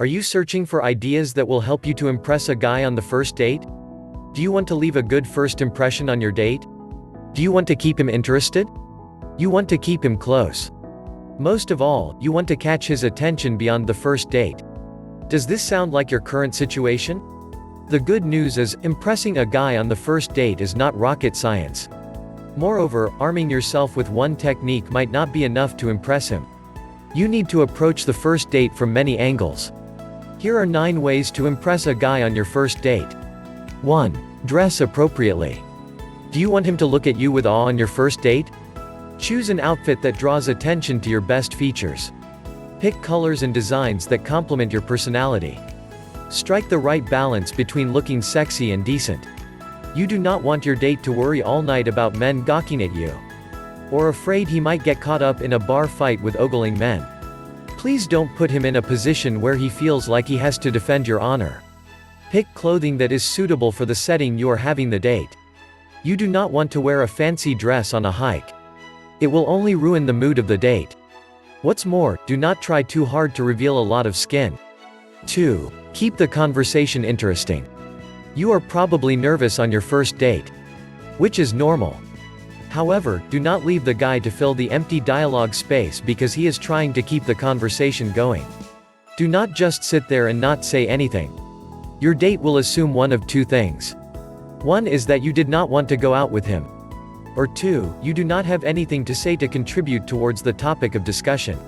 Are you searching for ideas that will help you to impress a guy on the first date? Do you want to leave a good first impression on your date? Do you want to keep him interested? You want to keep him close. Most of all, you want to catch his attention beyond the first date. Does this sound like your current situation? The good news is, impressing a guy on the first date is not rocket science. Moreover, arming yourself with one technique might not be enough to impress him. You need to approach the first date from many angles. Here are 9 ways to impress a guy on your first date. 1. Dress appropriately. Do you want him to look at you with awe on your first date? Choose an outfit that draws attention to your best features. Pick colors and designs that complement your personality. Strike the right balance between looking sexy and decent. You do not want your date to worry all night about men gawking at you, or afraid he might get caught up in a bar fight with ogling men. Please don't put him in a position where he feels like he has to defend your honor. Pick clothing that is suitable for the setting you are having the date. You do not want to wear a fancy dress on a hike. It will only ruin the mood of the date. What's more, do not try too hard to reveal a lot of skin. 2. Keep the conversation interesting. You are probably nervous on your first date, which is normal. However, do not leave the guy to fill the empty dialogue space because he is trying to keep the conversation going. Do not just sit there and not say anything. Your date will assume one of 2 things. 1 is that you did not want to go out with him. Or 2, you do not have anything to say to contribute towards the topic of discussion.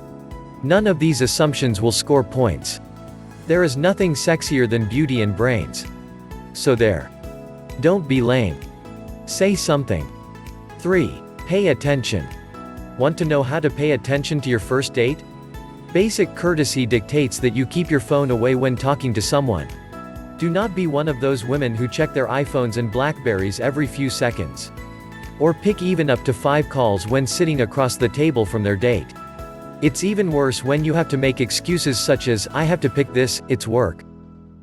None of these assumptions will score points. There is nothing sexier than beauty and brains. So there. Don't be lame. Say something. 3. Pay attention. Want to know how to pay attention to your first date? Basic courtesy dictates that you keep your phone away when talking to someone. Do not be one of those women who check their iPhones and Blackberries every few seconds. Or pick even up to 5 calls when sitting across the table from their date. It's even worse when you have to make excuses such as, "I have to pick this, it's work."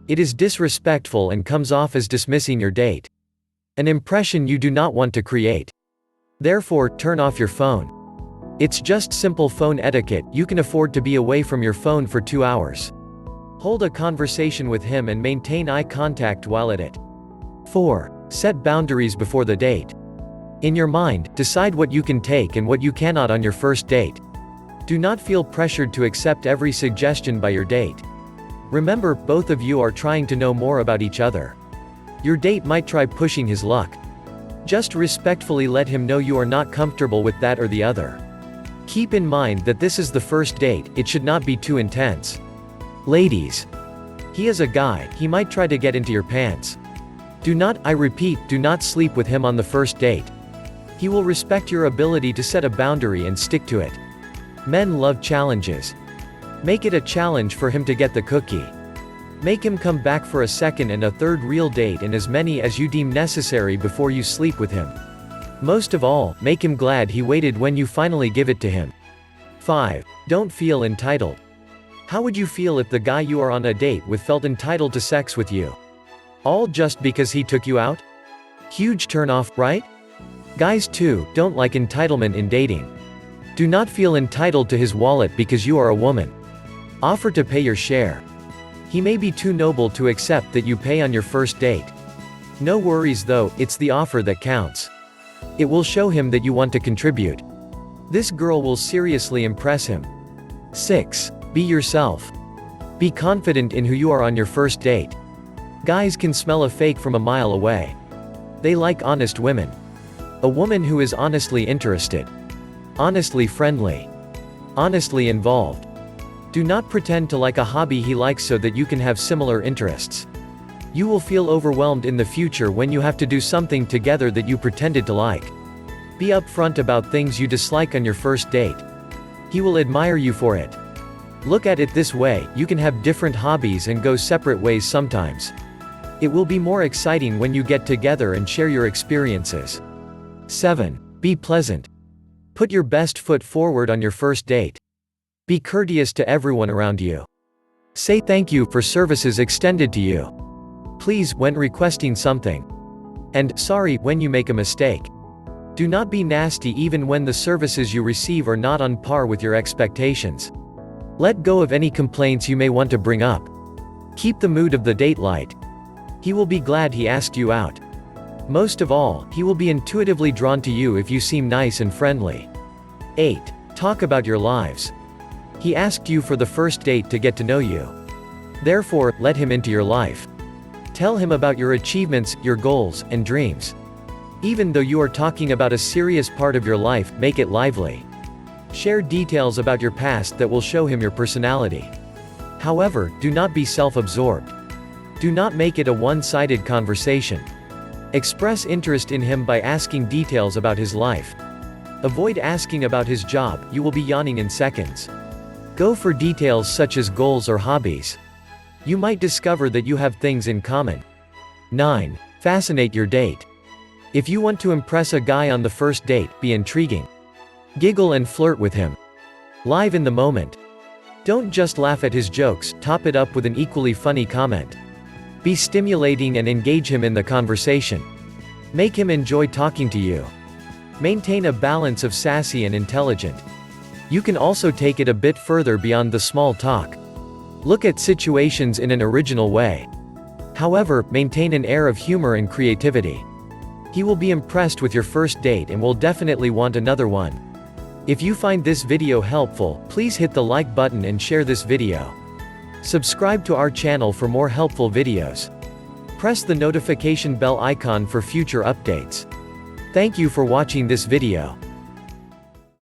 It is disrespectful and comes off as dismissing your date. An impression you do not want to create. Therefore, turn off your phone. It's just simple phone etiquette. You can afford to be away from your phone for 2 hours. Hold a conversation with him and maintain eye contact while at it. 4. Set boundaries before the date. In your mind, decide what you can take and what you cannot on your first date. Do not feel pressured to accept every suggestion by your date. Remember, both of you are trying to know more about each other. Your date might try pushing his luck. Just respectfully let him know you are not comfortable with that or the other. Keep in mind that this is the first date, it should not be too intense. Ladies. He is a guy, he might try to get into your pants. I repeat, do not sleep with him on the first date. He will respect your ability to set a boundary and stick to it. Men love challenges. Make it a challenge for him to get the cookie. Make him come back for a second and a third real date and as many as you deem necessary before you sleep with him. Most of all, make him glad he waited when you finally give it to him. 5. Don't feel entitled. How would you feel if the guy you are on a date with felt entitled to sex with you? All just because he took you out? Huge turnoff, right? Guys too, don't like entitlement in dating. Do not feel entitled to his wallet because you are a woman. Offer to pay your share. He may be too noble to accept that you pay on your first date. No worries though, it's the offer that counts. It will show him that you want to contribute. This girl will seriously impress him. 6. Be yourself. Be confident in who you are on your first date. Guys can smell a fake from a mile away. They like honest women. A woman who is honestly interested. Honestly friendly. Honestly involved. Do not pretend to like a hobby he likes so that you can have similar interests. You will feel overwhelmed in the future when you have to do something together that you pretended to like. Be upfront about things you dislike on your first date. He will admire you for it. Look at it this way, you can have different hobbies and go separate ways sometimes. It will be more exciting when you get together and share your experiences. 7. Be pleasant. Put your best foot forward on your first date. Be courteous to everyone around you. Say thank you for services extended to you. Please when requesting something. And sorry when you make a mistake. Do not be nasty even when the services you receive are not on par with your expectations. Let go of any complaints you may want to bring up. Keep the mood of the date light. He will be glad he asked you out. Most of all, he will be intuitively drawn to you if you seem nice and friendly. 8. Talk about your lives. He asked you for the first date to get to know you. Therefore, let him into your life. Tell him about your achievements, your goals, and dreams. Even though you are talking about a serious part of your life, make it lively. Share details about your past that will show him your personality. However, do not be self-absorbed. Do not make it a one-sided conversation. Express interest in him by asking details about his life. Avoid asking about his job, you will be yawning in seconds. Go for details such as goals or hobbies. You might discover that you have things in common. 9. Fascinate your date. If you want to impress a guy on the first date, be intriguing. Giggle and flirt with him. Live in the moment. Don't just laugh at his jokes, top it up with an equally funny comment. Be stimulating and engage him in the conversation. Make him enjoy talking to you. Maintain a balance of sassy and intelligent. You can also take it a bit further beyond the small talk. Look at situations in an original way. However, maintain an air of humor and creativity. He will be impressed with your first date and will definitely want another one. If you find this video helpful, please hit the like button and share this video. Subscribe to our channel for more helpful videos. Press the notification bell icon for future updates. Thank you for watching this video.